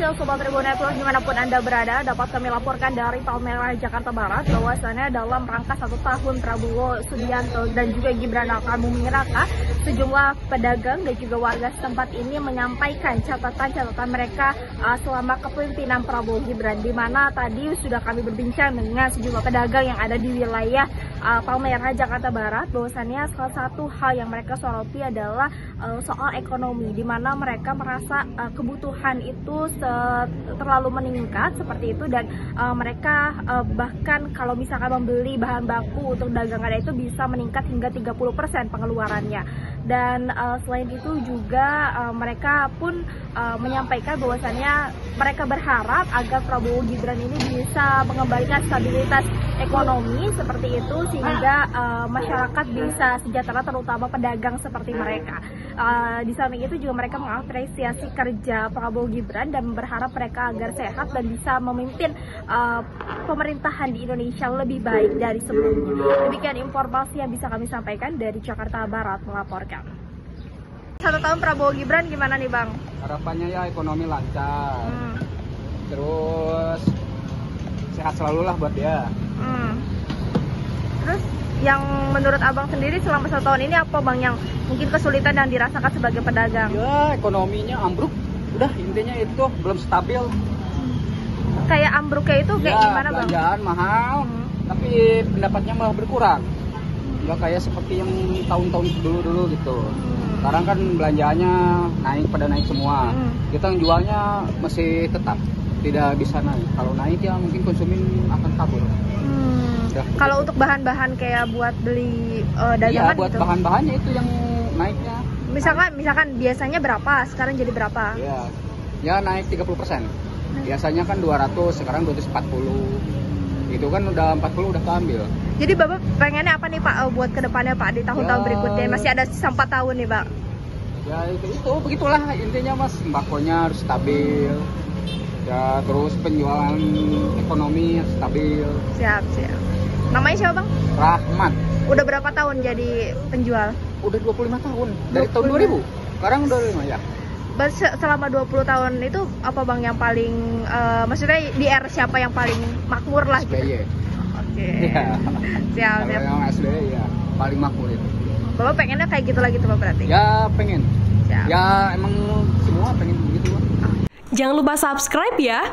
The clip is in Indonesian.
Halo Sobat Tribun Network dimanapun Anda berada, dapat kami laporkan dari Palmerah, Jakarta Barat bahwasannya dalam rangka 1 tahun Prabowo Subianto dan juga Gibran Rakabuming Raka, sejumlah pedagang dan juga warga setempat ini menyampaikan catatan-catatan mereka selama kepemimpinan Prabowo Gibran, di mana tadi sudah kami berbincang dengan sejumlah pedagang yang ada di wilayah Palmerah, Jakarta Barat, bahwasannya salah satu hal yang mereka soroti adalah soal ekonomi, di mana mereka merasa kebutuhan itu terlalu meningkat seperti itu, dan mereka bahkan kalau misalkan membeli bahan baku untuk dagangan itu bisa meningkat hingga 30% pengeluarannya. Dan selain itu juga mereka pun menyampaikan bahwasannya mereka berharap agar Prabowo Gibran ini bisa mengembalikan stabilitas ekonomi seperti itu, sehingga masyarakat bisa sejahtera, terutama pedagang seperti mereka. Di samping itu juga mereka mengapresiasi kerja Prabowo Gibran dan berharap mereka agar sehat dan bisa memimpin pemerintahan di Indonesia lebih baik dari sebelumnya. Demikian informasi yang bisa kami sampaikan dari Jakarta Barat melaporkan. 1 tahun Prabowo Gibran gimana nih Bang? Harapannya ya ekonomi lancar, terus sehat selalu lah buat dia. Terus yang menurut Abang sendiri selama 1 tahun ini apa Bang yang mungkin kesulitan yang dirasakan sebagai pedagang? Ya ekonominya ambruk, udah intinya itu belum stabil. Kayak ambruknya itu kayak ya, gimana Bang? Belanjaan mahal, tapi pendapatnya malah berkurang. Nggak kayak seperti yang tahun-tahun dulu gitu. Sekarang kan belanjaannya naik semua. Kita yang jualnya masih tetap tidak bisa naik. Kalau naik ya mungkin konsumen akan kabur. Kalau untuk bahan-bahan kayak buat beli dagangan buat gitu? Bahan-bahannya itu yang naiknya. Misalkan biasanya berapa, sekarang jadi berapa? Ya naik 30%. Biasanya kan 200, sekarang 240. Itu kan udah 40 udah keambil. Jadi Bapak pengennya apa nih Pak buat kedepannya Pak di tahun-tahun berikutnya? Masih ada sisa 4 tahun nih Pak. Ya itu begitulah intinya Mas, sembakonya harus stabil. Ya terus penjualan ekonomi harus stabil. Siap. Namanya siapa Bang? Rahmat. Udah berapa tahun jadi penjual? Udah 25 tahun, dari tahun 2000. Sekarang udah 5 ya. Selama 20 tahun itu apa Bang yang paling maksudnya di era siapa yang paling makmur lah gitu? SBY. Oke. Ya. Siap. Kalau yang SBY ya paling makmur itu. Bapak pengennya kayak gitu lagi tuh Pak berarti? Ya pengen. Siap. Ya emang semua pengen begitu. Jangan lupa subscribe ya.